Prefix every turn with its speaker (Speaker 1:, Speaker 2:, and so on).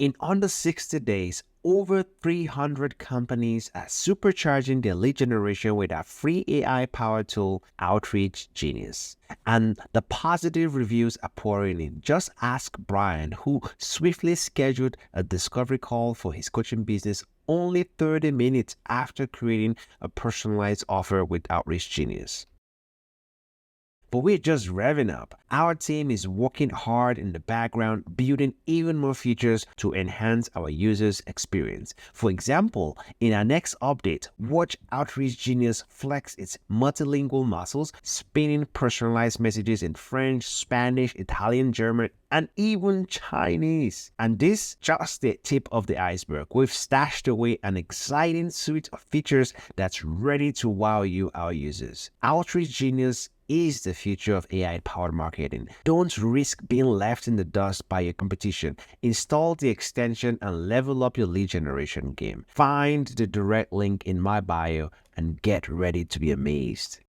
Speaker 1: In under 60 days, over 300 companies are supercharging their lead generation with our free AI-powered tool, OutreachGenius. And the positive reviews are pouring in. Just ask Brian, who swiftly scheduled a discovery call for his coaching business only 30 minutes after creating a personalized offer with OutreachGenius. But we're just revving up. Our team is working hard in the background, building even more features to enhance our users' experience. For example, in our next update, watch Outreach Genius flex its multilingual muscles, spinning personalized messages in French, Spanish, Italian, German, and even Chinese. And this just the tip of the iceberg. We've stashed away an exciting suite of features that's ready to wow you, our users. Outreach Genius is the future of AI-powered marketing. Don't risk being left in the dust by your competition. Install the extension and level up your lead generation game. Find the direct link in my bio and get ready to be amazed.